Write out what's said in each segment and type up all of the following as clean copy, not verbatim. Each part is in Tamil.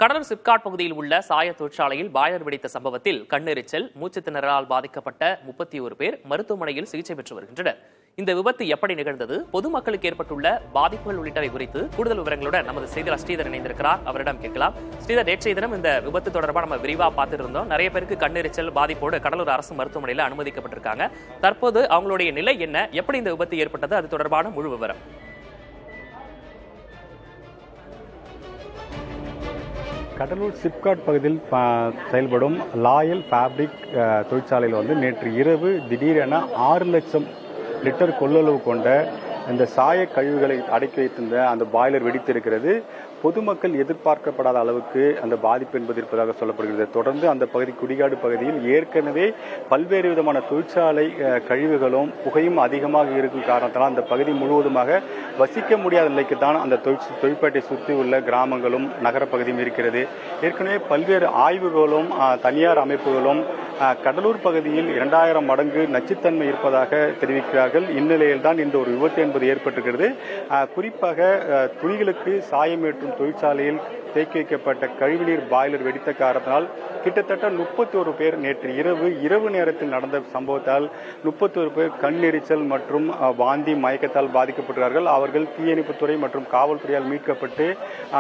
கடலூர் சிப்காட் பகுதியில் உள்ள சாய தொழிற்சாலையில் பாய்லர் வெடித்த சம்பவத்தில் கண்ணெரிச்சல், மூச்சு திணறலால் பாதிக்கப்பட்ட 31 பேர் மருத்துவமனையில் சிகிச்சை பெற்று வருகின்றனர். இந்த விபத்து எப்படி நிகழ்ந்தது, பொதுமக்களுக்கு ஏற்பட்டுள்ள பாதிப்புகள் உள்ளிட்டவை குறித்து கூடுதல் விவரங்களுடன் நமது செய்தியாளர் ஸ்ரீதர் இணைந்திருக்கிறார். அவரிடம் கேட்கலாம். ஸ்ரீதர், நேற்றைய தினம் இந்த விபத்து தொடர்பாக நம்ம விரிவா பார்த்திருந்தோம். நிறைய பேருக்கு கண்ணெரிச்சல் பாதிப்போடு கடலூர் அரசு மருத்துவமனையில் அனுமதிக்கப்பட்டிருக்காங்க. தற்போது அவங்களுடைய நிலை என்ன, எப்படி இந்த விபத்து ஏற்பட்டது, அது தொடர்பான முழு விவரம். கடலூர் சிப்காட் பகுதியில் செயல்படும் லாயல் ஃபேப்ரிக் தொழிற்சாலையில் நேற்று இரவு திடீரென 6 லட்சம் லிட்டர் கொள்ளளவு கொண்ட இந்த சாய கழிவுகளை அடக்கி வைத்திருந்த அந்த பாய்லர் வெடித்திருக்கிறது. பொதுமக்கள் எதிர்பார்க்கப்படாத அளவுக்கு அந்த பாதிப்பு என்பது இருப்பதாக சொல்லப்படுகிறது. தொடர்ந்து அந்த பகுதி குடிகாடு பகுதியில் ஏற்கனவே பல்வேறு விதமான தொழிற்சாலை கழிவுகளும் புகையும் அதிகமாக இருக்கும் காரணத்தால் அந்த பகுதி முழுவதுமாக வசிக்க முடியாத நிலைக்கு தான் அந்த தொழிற்பேட்டை சுற்றி உள்ள கிராமங்களும் நகர பகுதியும் இருக்கிறது. ஏற்கனவே பல்வேறு ஆய்வுகளும் தனியார் அமைப்புகளும் கடலூர் பகுதியில் 2000 மடங்கு நச்சுத்தன்மை இருப்பதாக தெரிவிக்கிறார்கள். இந்நிலையில் தான் இந்த ஒரு விபத்து என்பது ஏற்பட்டிருக்கிறது. குறிப்பாக துணிகளுக்கு சாயமேற்றும் தொழிற்சாலையில் தேக்கி வைக்கப்பட்ட கழிவுநீர் பாய்லர் வெடித்த காரணத்தினால் கிட்டத்தட்ட 31 பேர் நேற்று இரவு நேரத்தில் நடந்த சம்பவத்தால் 31 பேர் கண்ணெரிச்சல் மற்றும் வாந்தி மயக்கத்தால் பாதிக்கப்பட்டார்கள். அவர்கள் தீயணைப்புத்துறை மற்றும் காவல்துறையால் மீட்கப்பட்டு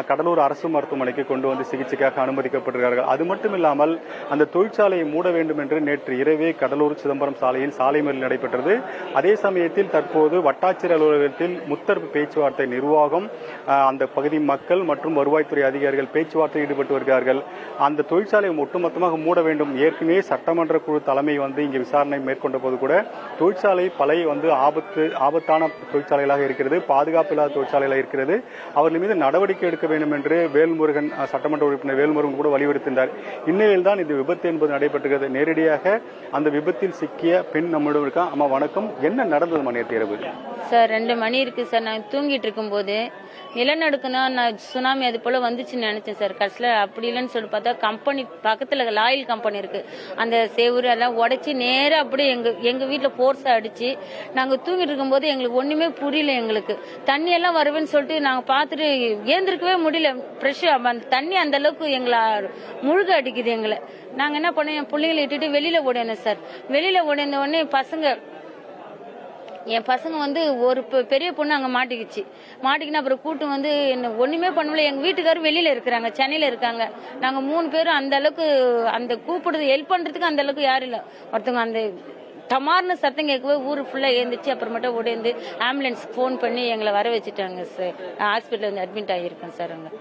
கடலூர் அரசு மருத்துவமனைக்கு கொண்டு வந்து சிகிச்சைக்காக அனுமதிக்கப்பட்டிருக்கிறார்கள். அது மட்டுமில்லாமல் அந்த தொழிற்சாலையை மூட வேண்டும் என்று நேற்று இரவே கடலூர் சிதம்பரம் சாலையில் சாலை மறியல் நடைபெற்றது. அதே சமயத்தில் தற்போது வட்டாட்சியர் அலுவலகத்தில் முத்தரப்பு பேச்சுவார்த்தை நிர்வாகம், அந்த பகுதி மக்கள் மற்றும் வருவாய்த்துறை அதிகாரிகள் பேச்சுவார்த்தையில் ஈடுபட்டு வருகிறார்கள். அந்த தொழிற்சாலையை ஒட்டுமொத்தமாக மூட வேண்டும். ஏற்கனவே சட்டமன்ற குழு தலைமை இங்கே விசாரணை மேற்கொண்ட போது கூட தொழிற்சாலை பழைய ஆபத்தான தொழிற்சாலைகளாக இருக்கிறது, பாதுகாப்பு இல்லாத தொழிற்சாலைகளாக இருக்கிறது, அவர்கள் மீது நடவடிக்கை எடுக்க வேண்டும் என்று வேல்முருகன் சட்டமன்ற உறுப்பினர் வேல்முருகன் கூட வலியுறுத்தினார். இந்நிலையில் தான் இந்த விபத்து என்பது நடைபெற்றது. நேரடியாக அந்த விபத்தில் சிக்கிய பெண் நம்மிடம் இருக்கா. அம்மா வணக்கம், என்ன நடந்தது நேற்று இரவு? சார் 2 மணி இருக்கு சார். நான் தூங்கிட்டு இருக்கும் போது நிலநடுக்குனா நான் சுனாமி அது போல வந்துச்சுன்னு நினைச்சேன் சார். கடைசியில் அப்படி இல்லைன்னு சொல்லி பார்த்தா கம்பெனி பக்கத்துல லாயல் கம்பெனி இருக்கு, அந்த சேவூர் எல்லாம் உடைச்சி நேரம் அப்படியே எங்க வீட்டுல போர்ஸா அடிச்சு நாங்க தூங்கிட்டு இருக்கும் போது எங்களுக்கு ஒண்ணுமே புரியல. எங்களுக்கு தண்ணி எல்லாம் வருவேன்னு சொல்லிட்டு நாங்க பார்த்துட்டு ஏந்திருக்கவே முடியல. ஃப்ரெஷ் தண்ணி அந்த அளவுக்கு எங்களை முழுக அடிக்குது எங்களை. நாங்க என்ன பண்ணோம், என் பிள்ளைங்களை இட்டுட்டு வெளியில ஓடினோம் சார். வெளியில ஓடின உடனே என் பசங்க ஒரு பெரிய பொண்ணு அங்க மாட்டிக்கினா அப்புறம் கூட்டு என்ன ஒண்ணுமே பண்ணல. எங்க வீட்டுக்காரர் வெளியில இருக்கிறாங்க, சென்னையில இருக்காங்க. நாங்க 3 பேரும் அந்த அளவுக்கு அந்த கூப்பிடுறது ஹெல்ப் பண்றதுக்கு அந்த அளவுக்கு யாரும் இல்ல. ஒருத்தவங்க அந்த டமார்னு சத்தம் கேட்கவே ஊரு ஃபுல்லா ஏந்திச்சு அப்புறமேட்டா ஓடிந்து ஆம்புலன்ஸ் போன் பண்ணி எங்களை வர வச்சுட்டாங்க சார். ஹாஸ்பிட்டல் அட்மிட் ஆகியிருக்கேன் சார். அங்க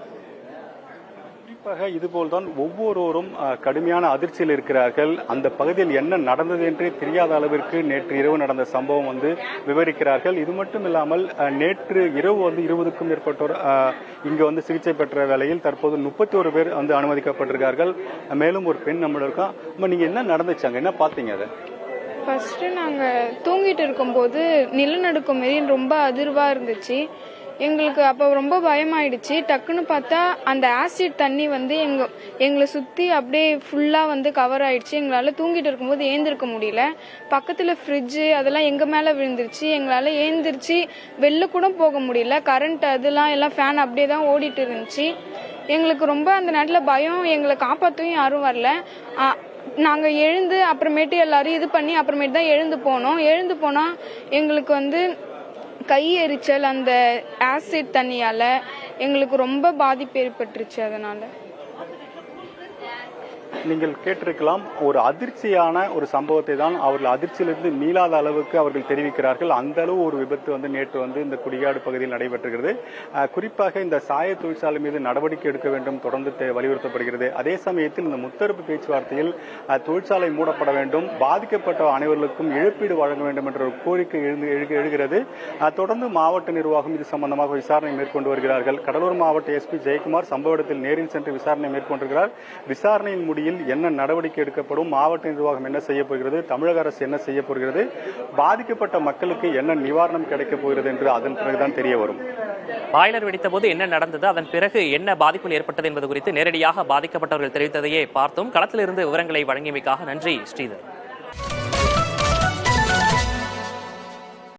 இதுபோல்தான் ஒவ்வொருவரும் கடுமையான அதிர்ச்சியில் இருக்கிறார்கள். அந்த பகுதியில் என்ன நடந்தது என்று தெரியாத அளவிற்கு நேற்று இரவு நடந்த சம்பவம் விவரிக்கிறார்கள். இது மட்டும் இல்லாமல் நேற்று இரவு 20க்கும் மேற்பட்டோர் இங்கு சிகிச்சை பெற்ற வேளையில் தற்போது 31 பேர் அனுமதிக்கப்பட்டிருக்கார்கள். மேலும் ஒரு பெண் நம்மளோட இருக்கா. நீங்க என்ன நடந்துச்சாங்க, என்ன பாத்தீங்க? அதை ஃபர்ஸ்ட் நாங்க தூங்கிட்டு இருக்கும்போது நிலநடுக்கம் மாரி ரொம்ப அதிர்வா இருந்துச்சு எங்களுக்கு. அப்போ ரொம்ப பயமாயிடுச்சு. டக்குன்னு பார்த்தா அந்த ஆசிட் தண்ணி எங்களை சுத்தி அப்படியே ஃபுல்லா கவர் ஆயிடுச்சு. எங்களால தூங்கிட்டு இருக்கும்போது ஏந்திருக்க முடியல. பக்கத்துல ஃப்ரிட்ஜ் அதெல்லாம் எங்க மேல விழுந்துருச்சு. எங்களால ஏந்திரிச்சு வெளில கூட போக முடியல. கரண்ட் அதெல்லாம் எல்லாம் ஃபேன் அப்படியே தான் ஓடிட்டு இருந்துச்சு. எங்களுக்கு ரொம்ப அந்த நேரத்தில் பயம். எங்களை காப்பாற்றவும் யாரும் வரல. நாங்க எழுந்து அப்புறமேட்டு எல்லாரும் இது பண்ணி அப்புறமேட்டு தான் எழுந்து போனா எங்களுக்கு கை எரிச்சல் அந்த ஆசிட் தண்ணியால எங்களுக்கு ரொம்ப பாதிப்பு ஏற்பட்டுருச்சு. அதனால நீங்கள் கேட்டிருக்கலாம், ஒரு அதிர்ச்சியான ஒரு சம்பவத்தை தான் அவர்கள் அதிர்ச்சியிலிருந்து மீளாத அளவுக்கு அவர்கள் தெரிவிக்கிறார்கள். அந்த அளவு ஒரு விபத்து நேற்று இந்த குடிகாடு பகுதியில் நடைபெற்றிருக்கிறது. குறிப்பாக இந்த சாய தொழிற்சாலை மீது நடவடிக்கை எடுக்க வேண்டும் தொடர்ந்து வலியுறுத்தப்படுகிறது. அதே சமயத்தில் இந்த முத்தரப்பு பேச்சுவார்த்தையில் தொழிற்சாலை மூடப்பட வேண்டும், பாதிக்கப்பட்ட அனைவர்களுக்கும் இழப்பீடு வழங்க வேண்டும் என்ற ஒரு கோரிக்கை எழுகிறது. தொடர்ந்து மாவட்ட நிர்வாகம் இது சம்பந்தமாக விசாரணை மேற்கொண்டு வருகிறார்கள். கடலூர் மாவட்ட எஸ்பி ஜெயக்குமார் சம்பவ இடத்தில் நேரில் சென்று விசாரணை மேற்கொண்டிருக்கிறார். விசாரணையின் முடிவில் என்ன நடவடிக்கை எடுக்கப்படும், மாவட்ட நிர்வாகம் என்ன செய்ய போகிறது, தமிழக அரசு என்ன செய்ய போகிறது, பாதிக்கப்பட்ட மக்களுக்கு என்ன நிவாரணம் கிடைக்கப் போகிறது என்று அதன் பிறகுதான் தெரிய வரும். பாய்லர் வெடித்த போது என்ன நடந்தது, அதன் பிறகு என்ன பாதிப்புகள் ஏற்பட்டது என்பது குறித்து நேரடியாக பாதிக்கப்பட்டவர்கள் தெரிவித்ததையே பார்த்தோம். களத்திலிருந்து விவரங்களை வழங்கியமைக்காக நன்றி ஸ்ரீதர்.